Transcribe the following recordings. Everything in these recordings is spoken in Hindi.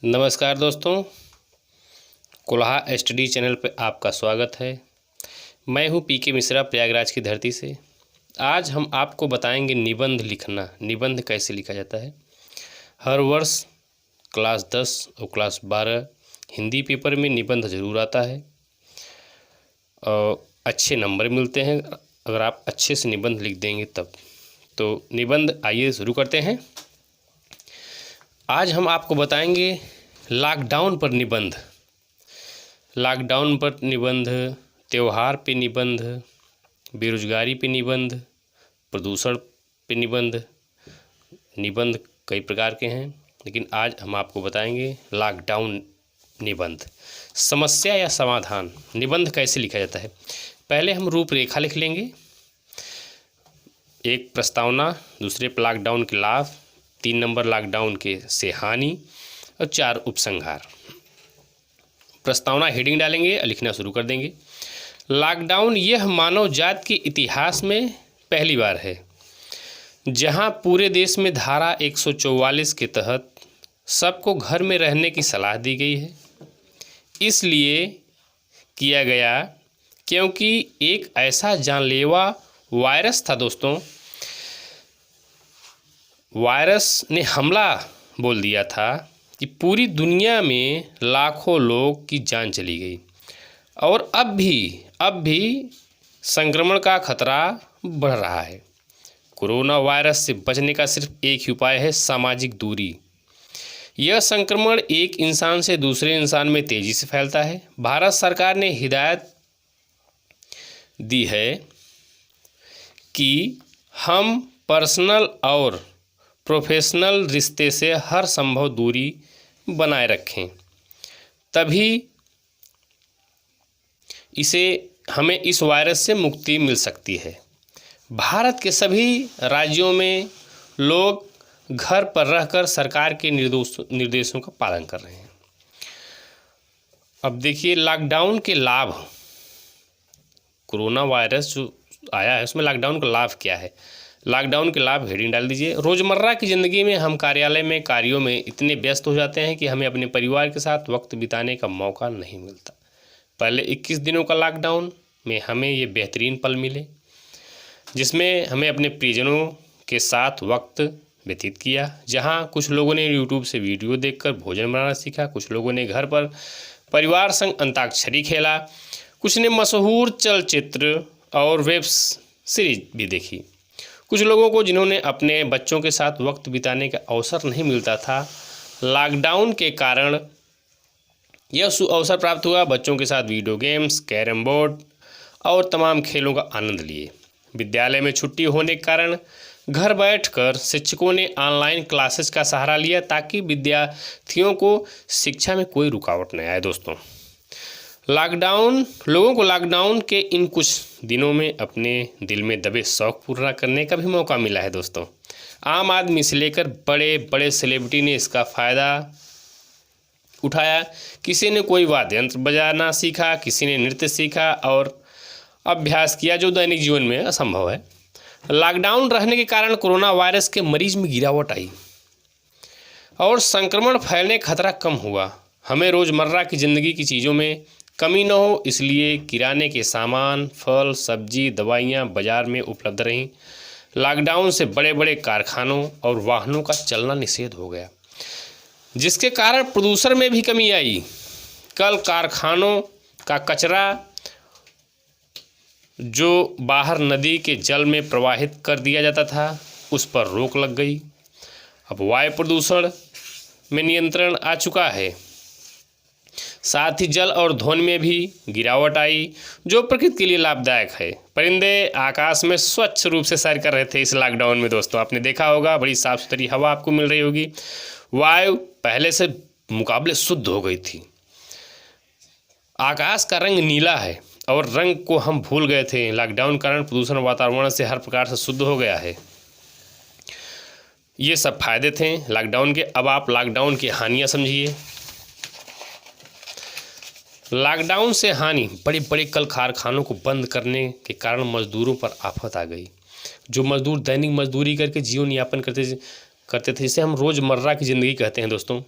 नमस्कार दोस्तों, कुल्हा स्टडी चैनल पर आपका स्वागत है। मैं हूं पीके मिश्रा, प्रयागराज की धरती से। आज हम आपको बताएंगे निबंध लिखना। निबंध कैसे लिखा जाता है। हर वर्ष क्लास 10 और क्लास 12 हिंदी पेपर में निबंध ज़रूर आता है और अच्छे नंबर मिलते हैं अगर आप अच्छे से निबंध लिख देंगे तब। तो निबंध आइए शुरू करते हैं। आज हम आपको बताएंगे लॉकडाउन पर निबंध। लॉकडाउन पर निबंध, त्यौहार पे निबंध, बेरोजगारी पे निबंध, प्रदूषण पे निबंध। निबंध कई प्रकार के हैं, लेकिन आज हम आपको बताएंगे लॉकडाउन निबंध। समस्या या समाधान। निबंध कैसे लिखा जाता है। पहले हम रूपरेखा लिख लेंगे। एक प्रस्तावना, दूसरे पर लॉकडाउन के लाभ, 3 नंबर लॉकडाउन के से हानि और 4 उपसंहार। प्रस्तावना हेडिंग डालेंगे और लिखना शुरू कर देंगे। लॉकडाउन यह मानव जाति के इतिहास में पहली बार है जहां पूरे देश में धारा 144 के तहत सबको घर में रहने की सलाह दी गई है। इसलिए किया गया क्योंकि एक ऐसा जानलेवा वायरस था दोस्तों। वायरस ने हमला बोल दिया था कि पूरी दुनिया में लाखों लोग की जान चली गई और अब भी संक्रमण का खतरा बढ़ रहा है। कोरोना वायरस से बचने का सिर्फ एक ही उपाय है, सामाजिक दूरी। यह संक्रमण एक इंसान से दूसरे इंसान में तेजी से फैलता है। भारत सरकार ने हिदायत दी है कि हम पर्सनल और प्रोफेशनल रिश्ते से हर संभव दूरी बनाए रखें, तभी हमें इस वायरस से मुक्ति मिल सकती है। भारत के सभी राज्यों में लोग घर पर रहकर सरकार के निर्देशों का पालन कर रहे हैं। अब देखिए लॉकडाउन के लाभ। कोरोना वायरस जो आया है उसमें लॉकडाउन का लाभ क्या है। लॉकडाउन के लाभ हेडिंग डाल दीजिए। रोज़मर्रा की ज़िंदगी में हम कार्यालय में कार्यों में इतने व्यस्त हो जाते हैं कि हमें अपने परिवार के साथ वक्त बिताने का मौका नहीं मिलता। पहले 21 दिनों का लॉकडाउन में हमें ये बेहतरीन पल मिले जिसमें हमें अपने प्रियजनों के साथ वक्त व्यतीत किया। जहां कुछ लोगों ने यूट्यूब से वीडियो देखकर भोजन बनाना सीखा, कुछ लोगों ने घर पर परिवार संग अंताक्षरी खेला, कुछ ने मशहूर चलचित्र और वेब सीरीज भी देखी। कुछ लोगों को जिन्होंने अपने बच्चों के साथ वक्त बिताने का अवसर नहीं मिलता था, लॉकडाउन के कारण यह अवसर प्राप्त हुआ। बच्चों के साथ वीडियो गेम्स, कैरम बोर्ड और तमाम खेलों का आनंद लिए। विद्यालय में छुट्टी होने के कारण घर बैठकर शिक्षकों ने ऑनलाइन क्लासेस का सहारा लिया ताकि विद्यार्थियों को शिक्षा में कोई रुकावट न आए। दोस्तों, लोगों को लॉकडाउन के इन कुछ दिनों में अपने दिल में दबे शौक पूरा करने का भी मौका मिला है। दोस्तों, आम आदमी से लेकर बड़े बड़े सेलिब्रिटी ने इसका फ़ायदा उठाया। किसी ने कोई वाद्य यंत्र बजाना सीखा, किसी ने नृत्य सीखा और अभ्यास किया जो दैनिक जीवन में असंभव है। लॉकडाउन रहने के कारण कोरोना वायरस के मरीज में गिरावट आई और संक्रमण फैलने का खतरा कम हुआ। हमें रोज़मर्रा की ज़िंदगी की चीज़ों में कमी न हो, इसलिए किराने के सामान, फल, सब्जी, दवाइयाँ बाज़ार में उपलब्ध रहीं। लॉकडाउन से बड़े बड़े कारखानों और वाहनों का चलना निषेध हो गया, जिसके कारण प्रदूषण में भी कमी आई। कल कारखानों का कचरा जो बाहर नदी के जल में प्रवाहित कर दिया जाता था, उस पर रोक लग गई। अब वायु प्रदूषण में नियंत्रण आ चुका है। साथ ही जल और ध्वनि में भी गिरावट आई, जो प्रकृति के लिए लाभदायक है। परिंदे आकाश में स्वच्छ रूप से सैर कर रहे थे इस लॉकडाउन में। दोस्तों, आपने देखा होगा बड़ी साफ सुथरी हवा आपको मिल रही होगी। वायु पहले से मुकाबले शुद्ध हो गई थी। आकाश का रंग नीला है और रंग को हम भूल गए थे। लॉकडाउन के कारण प्रदूषण वातावरण से हर प्रकार से शुद्ध हो गया है। ये सब फायदे थे लॉकडाउन के। अब आप लॉकडाउन की हानियाँ समझिए। लॉकडाउन से हानि, बड़े बड़े कल कारखानों को बंद करने के कारण मजदूरों पर आफत आ गई। जो मजदूर दैनिक मजदूरी करके जीवन यापन करते थे, जिसे हम रोज़मर्रा की ज़िंदगी कहते हैं दोस्तों,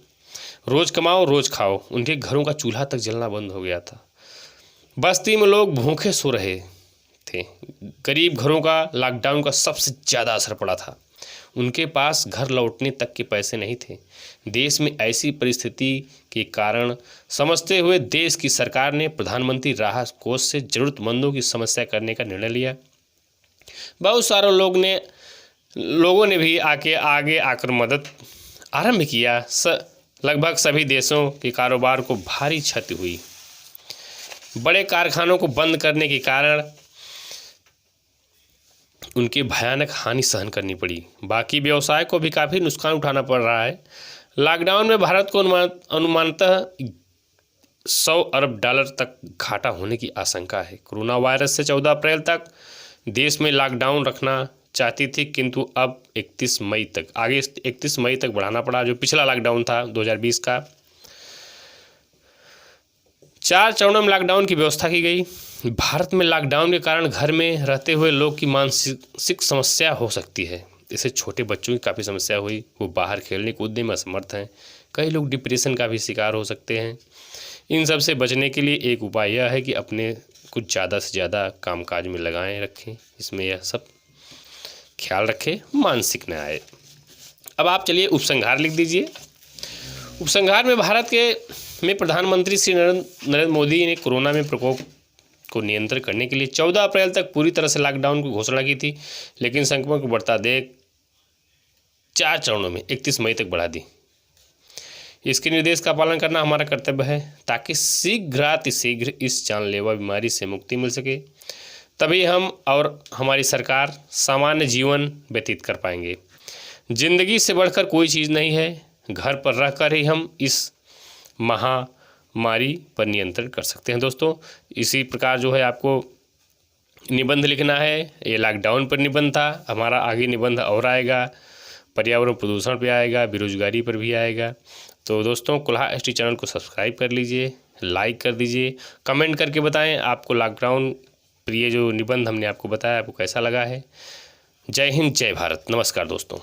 रोज़ कमाओ रोज़ खाओ। उनके घरों का चूल्हा तक जलना बंद हो गया था। बस्ती में लोग भूखे सो रहे थे। गरीब घरों का लॉकडाउन का सबसे ज़्यादा असर पड़ा था। उनके पास घर लौटने तक के पैसे नहीं थे। देश में ऐसी परिस्थिति के कारण समझते हुए देश की सरकार ने प्रधानमंत्री राहत कोष से ज़रूरतमंदों की समस्या करने का निर्णय लिया। बहुत सारे लोगों ने भी आगे आकर मदद आरंभ किया। लगभग सभी देशों के कारोबार को भारी क्षति हुई। बड़े कारखानों को बंद करने के कारण उनकी भयानक हानि सहन करनी पड़ी। बाकी व्यवसाय को भी काफ़ी नुकसान उठाना पड़ रहा है। लॉकडाउन में भारत को अनुमानतः $100 अरब तक घाटा होने की आशंका है। कोरोना वायरस से 14 अप्रैल तक देश में लॉकडाउन रखना चाहती थी, किंतु अब 31 मई तक बढ़ाना पड़ा। जो पिछला लॉकडाउन था 2020 का, 4 चरणों में लॉकडाउन की व्यवस्था की गई। भारत में लॉकडाउन के कारण घर में रहते हुए लोग की मानसिक समस्या हो सकती है। इससे छोटे बच्चों की काफ़ी समस्या हुई। वो बाहर खेलने कूदने में असमर्थ हैं। कई लोग डिप्रेशन का भी शिकार हो सकते हैं। इन सब से बचने के लिए एक उपाय यह है कि अपने कुछ ज़्यादा से ज़्यादा कामकाज में लगाएं रखें। इसमें यह सब ख्याल रखें, मानसिक न आए। अब आप चलिए उपसंहार लिख दीजिए। उपसंहार में भारत में प्रधानमंत्री श्री नरेंद्र मोदी ने कोरोना में प्रकोप को नियंत्रण करने के लिए 14 अप्रैल तक पूरी तरह से लॉकडाउन की घोषणा की थी, लेकिन संक्रमण को बढ़ता देख 4 चरणों में 31 मई तक बढ़ा दी। इसके निर्देश का पालन करना हमारा कर्तव्य है, ताकि शीघ्र इस जानलेवा बीमारी से मुक्ति मिल सके। तभी हम और हमारी सरकार सामान्य जीवन व्यतीत कर पाएंगे। जिंदगी से बढ़कर कोई चीज़ नहीं है। घर पर रहकर ही हम इस महामारी पर नियंत्रण कर सकते हैं। दोस्तों, इसी प्रकार जो है आपको निबंध लिखना है। ये लॉकडाउन पर निबंध था। हमारा आगे निबंध और आएगा, पर्यावरण प्रदूषण पे आएगा, बेरोजगारी पर भी आएगा। तो दोस्तों, कुल्हा एसटी चैनल को सब्सक्राइब कर लीजिए, लाइक कर दीजिए, कमेंट करके बताएं आपको लॉकडाउन पर ये जो निबंध हमने आपको बताया आपको कैसा लगा है। जय हिंद, जय भारत। नमस्कार दोस्तों।